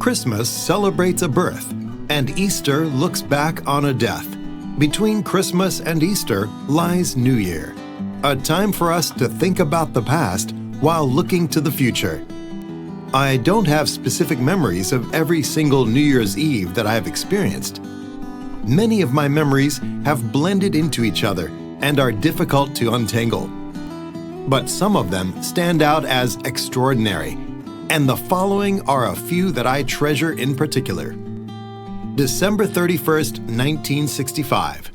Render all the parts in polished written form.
Christmas celebrates a birth, and Easter looks back on a death. Between Christmas and Easter lies New Year, a time for us to think about the past while looking to the future. I don't have specific memories of every single New Year's Eve that I have experienced. Many of my memories have blended into each other and are difficult to untangle. But some of them stand out as extraordinary, and the following are a few that I treasure in particular. December 31st, 1965.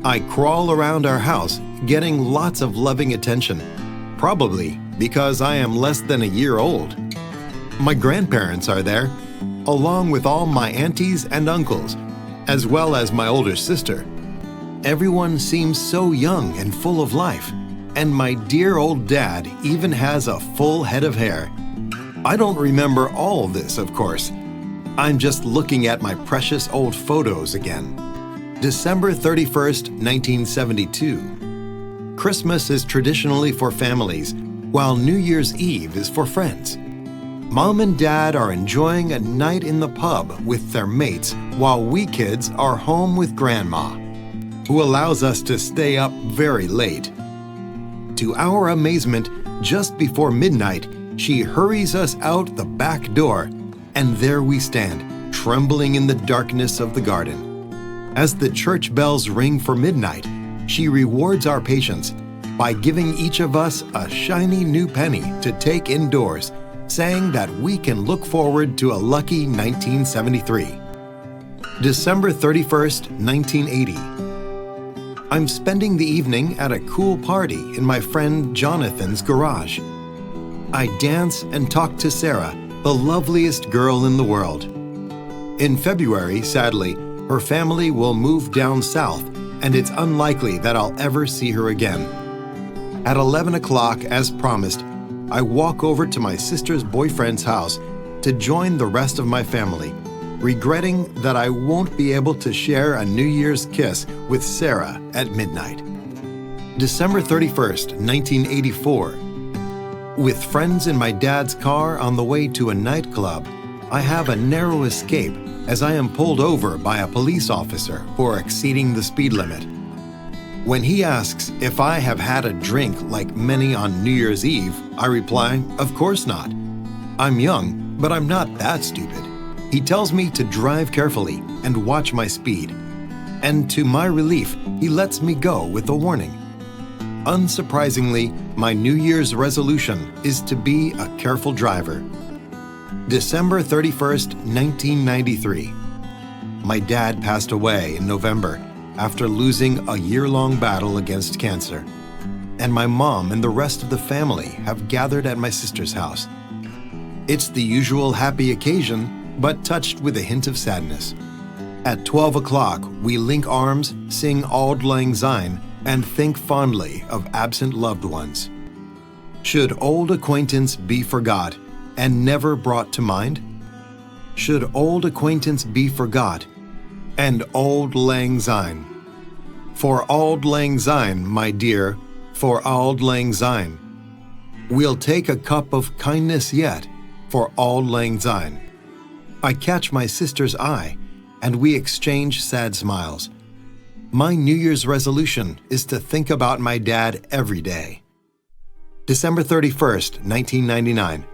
I crawl around our house getting lots of loving attention, probably because I am less than a year old. My grandparents are there, along with all my aunties and uncles, as well as my older sister. Everyone seems so young and full of life, and my dear old dad even has a full head of hair. I don't remember all this, of course. I'm just looking at my precious old photos again. December 31st, 1972. Christmas is traditionally for families, while New Year's Eve is for friends. Mom and Dad are enjoying a night in the pub with their mates while we kids are home with Grandma, who allows us to stay up very late. To our amazement, just before midnight, she hurries us out the back door, and there we stand, trembling in the darkness of the garden. As the church bells ring for midnight, she rewards our patience by giving each of us a shiny new penny to take indoors, saying that we can look forward to a lucky 1973. December 31st, 1980. I'm spending the evening at a cool party in my friend Jonathan's garage. I dance and talk to Sarah, the loveliest girl in the world. In February, sadly, her family will move down south, and it's unlikely that I'll ever see her again. At 11 o'clock, as promised, I walk over to my sister's boyfriend's house to join the rest of my family, regretting that I won't be able to share a New Year's kiss with Sarah at midnight. December 31st, 1984. With friends in my dad's car on the way to a nightclub, I have a narrow escape as I am pulled over by a police officer for exceeding the speed limit. When he asks if I have had a drink like many on New Year's Eve, I reply, "Of course not. I'm young, but I'm not that stupid." He tells me to drive carefully and watch my speed. And to my relief, he lets me go with a warning. Unsurprisingly, my New Year's resolution is to be a careful driver. December 31st, 1993. My dad passed away in November after losing a year-long battle against cancer, and my mom and the rest of the family have gathered at my sister's house. It's the usual happy occasion, but touched with a hint of sadness. At 12 o'clock, we link arms, sing Auld Lang Syne, and think fondly of absent loved ones. Should old acquaintance be forgot and never brought to mind? Should old acquaintance be forgot and Auld Lang Syne? For Auld Lang Syne, my dear, for Auld Lang Syne. We'll take a cup of kindness yet for Auld Lang Syne. I catch my sister's eye, and we exchange sad smiles. My New Year's resolution is to think about my dad every day. December 31st, 1999.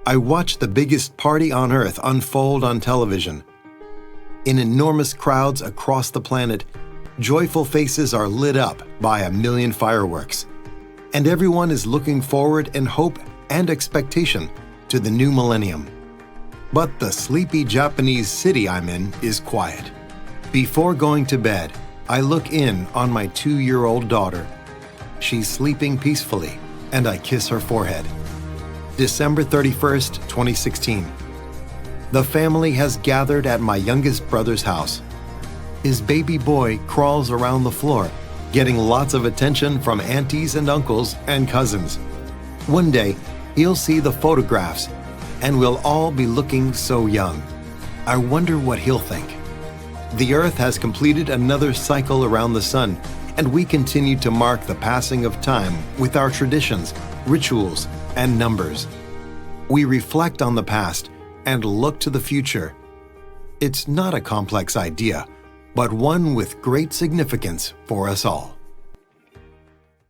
I watch the biggest party on earth unfold on television. In enormous crowds across the planet, joyful faces are lit up by a million fireworks, and everyone is looking forward in hope and expectation to the new millennium. But the sleepy Japanese city I'm in is quiet. Before going to bed, I look in on my 2-year-old daughter. She's sleeping peacefully, and I kiss her forehead. December 31st, 2016. The family has gathered at my youngest brother's house. His baby boy crawls around the floor, getting lots of attention from aunties and uncles and cousins. One day, he'll see the photographs, and we'll all be looking so young. I wonder what he'll think. The Earth has completed another cycle around the sun, and we continue to mark the passing of time with our traditions, rituals, and numbers. We reflect on the past and look to the future. It's not a complex idea, but one with great significance for us all.